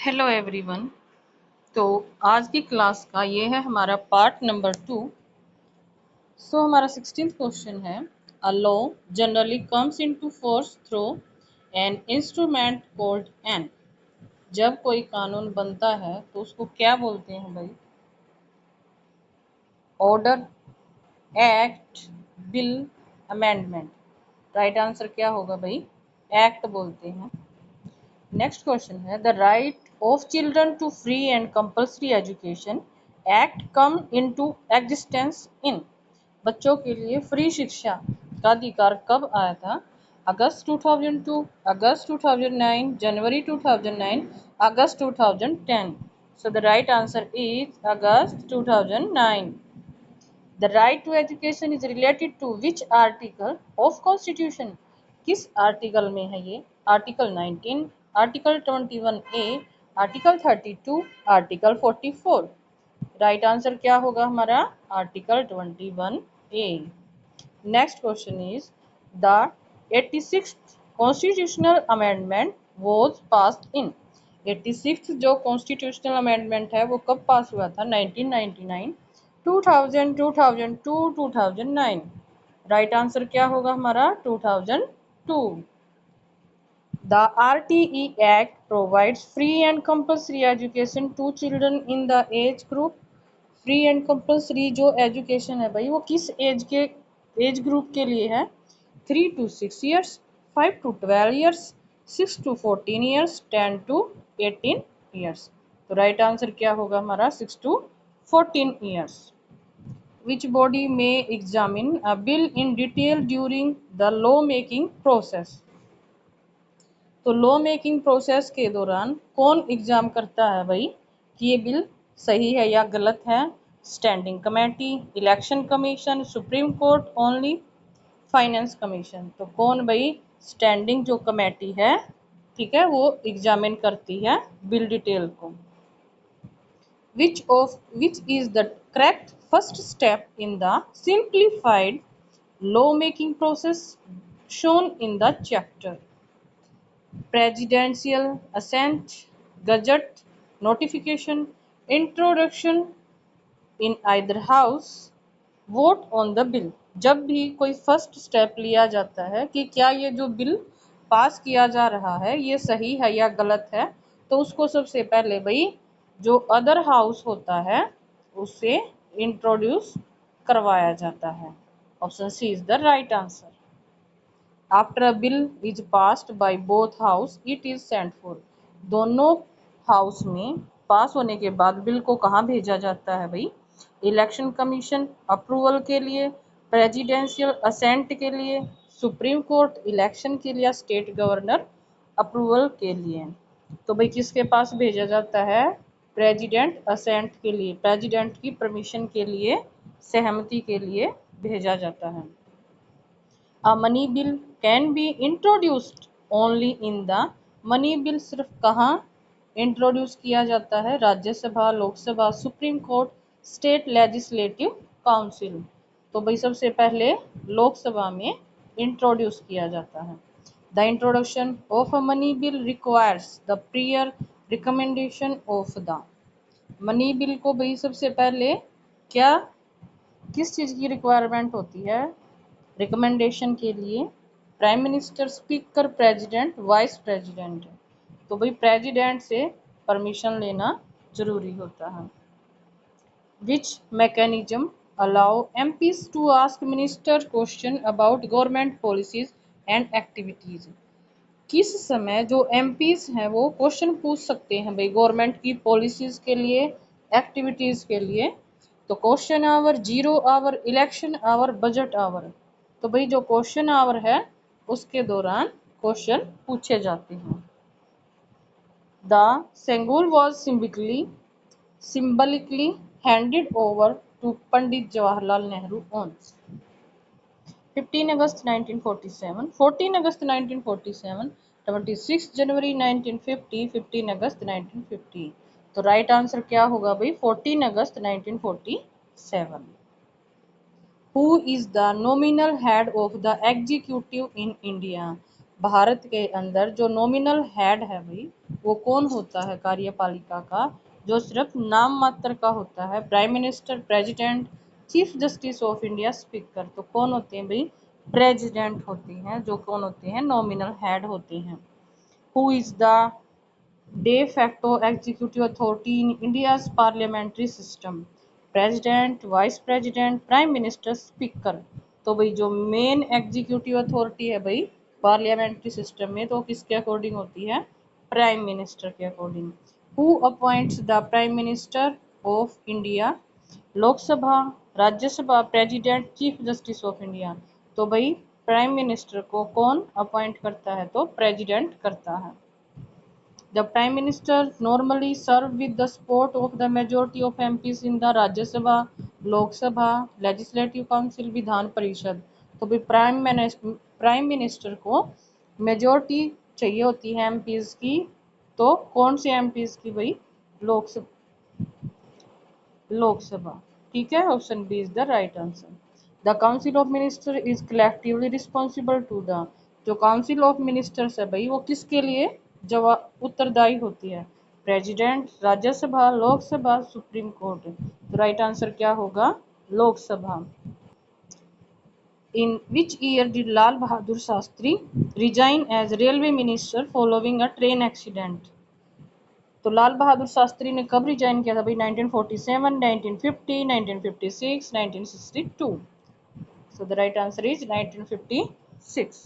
Hello everyone. तो आज की क्लास का ये है हमारा पार्ट नंबर 2। हमारा 16th क्वेश्चन है, a law generally comes into force through an instrument called an. जब कोई कानून बनता है तो उसको क्या बोलते हैं भाई? Order, act, bill, amendment. Right answer क्या होगा भाई? एक्ट बोलते हैं। नेक्स्ट क्वेश्चन है, the right of children to free and compulsory education act come into existence in. बच्चों के लिए फ्री शिक्षा का अधिकार कब आया था? अगस्त 2002, अगस्त 2009, जनवरी 2009, अगस्त 2010। So the right answer is August 2009। The right to education is related to which article of constitution? किस आर्टिकल में है ये? Article 19, article 21A, article 32, article 44। Right answer क्या होगा हमारा? Article 21A। Next question is, the 86th constitutional amendment was passed in. 86th जो constitutional amendment है वो कब पास हुआ था? 1999, 2000, 2002, 2009। राइट आंसर क्या होगा हमारा? 2002। The RTE Act provides free and compulsory education to children in the age group। Free and compulsory जो एजुकेशन है भाई वो किस एज ग्रुप के लिए है? 3 to 6 years, 5 to 12 years, 6 to 14 years, 10 to 18 years। तो राइट आंसर क्या होगा हमारा? 6 to 14 years। Which body may examine a bill in detail during the law making process? तो लॉ मेकिंग प्रोसेस के दौरान कौन एग्जाम करता है भाई कि ये बिल सही है या गलत है? Standing committee, election commission, supreme court, only finance commission. तो कौन भाई? स्टैंडिंग जो कमेटी है, ठीक है, वो एग्जामिन करती है बिल डिटेल को। which is the correct first step in the simplified law making process shown in the chapter? Presidential assent, gazette, notification, introduction in either house, vote on the bill। जब भी कोई first step लिया जाता है कि क्या ये जो बिल पास किया जा रहा है ये सही है या गलत है, तो उसको सबसे पहले भाई जो अदर हाउस होता है उससे इंट्रोड्यूस करवाया जाता है। Option C is the right answer. After a bill is passed by both house it is sent for. दोनों हाउस में पास होने के बाद बिल को कहाँ भेजा जाता है भाई? इलेक्शन कमीशन अप्रूवल के लिए, प्रेसिडेंशियल असेंट के लिए, सुप्रीम कोर्ट इलेक्शन के लिए, स्टेट गवर्नर अप्रूवल के लिए। तो भाई किसके पास भेजा जाता है? प्रेसिडेंट असेंट के लिए, प्रेसिडेंट की परमिशन के लिए, सहमति के लिए भेजा जाता है। A money bill can be introduced only in the money bill सिर्फ कहाँ इंट्रोड्यूस किया जाता है? Rajya Sabha, Lok Sabha, supreme court, state legislative council. तो भाई सबसे पहले लोकसभा में इंट्रोड्यूस किया जाता है। The introduction of a money bill requires the prior recommendation of the. Money bill को भाई सबसे पहले क्या किस चीज़ की रिक्वायरमेंट होती है? रिकमेंडेशन के लिए prime minister, speaker, president, vice president. तो भाई प्रेसिडेंट से परमिशन लेना जरूरी होता है। Which mechanism allow MPs to ask minister question about government policies and activities. किस समय जो MPs हैं वो क्वेश्चन पूछ सकते हैं भाई गवर्नमेंट की पॉलिसीज के लिए, एक्टिविटीज के लिए? तो question hour, zero hour, election hour, budget hour. तो भाई जो क्वेश्चन आवर है उसके दौरान क्वेश्चन पूछे जाते हैं। The Sengol was symbolically handed over to Pandit Jawaharlal Nehru on 15 August 1947, 14 August 1947, 26 January 1950, 15 August 1950। तो राइट आंसर क्या होगा भाई? 14 August 1947। Who is the nominal head of the executive in India? Bharat के अंदर जो नॉमिनल हेड है भाई वो कौन होता है कार्यपालिका का, जो सिर्फ नाम मात्र का होता है? Prime minister, president, chief justice of India, speaker. तो कौन होते हैं भाई? प्रेसिडेंट होते हैं, जो कौन होते हैं? नॉमिनल हेड होते हैं। Who is the de facto executive authority in India's parliamentary system? President, vice president, prime minister, speaker. तो भाई जो मेन एग्जीक्यूटिव अथॉरिटी है भाई पार्लियामेंट्री सिस्टम में, तो किसके अकॉर्डिंग होती है? प्राइम मिनिस्टर के according. Who appoints the prime minister of India? Lok Sabha, Rajya Sabha, president, chief justice of India. तो भाई प्राइम मिनिस्टर को कौन अपॉइंट करता है? तो प्रेसिडेंट करता है। The Prime Minister normally serves with the support of the majority of MPs in the Rajya Sabha, Lok Sabha, Legislative Council, Vidhan Parishad. तो भी प्राइम मिनिस्टर को मेजोरिटी चाहिए होती है एमपीज की। तो कौन से एमपीज की भाई? लोकसभा। ठीक है, option B is the right answer. The council of minister is collectively responsible to the, जो काउंसिल ऑफ मिनिस्टर्स है भाई वो किसके लिए जवाब उत्तरदायी होती है? President, Rajya Sabha, Lok Sabha, supreme court. तो राइट आंसर क्या होगा? Lok Sabha. In which year did Lal Bahadur Shastri resign as railway minister following a train accident? तो लाल बहादुर शास्त्री ने कब रिजाइन किया था भाई? 1947, 1950, 1956, 1962। So the right answer is 1956।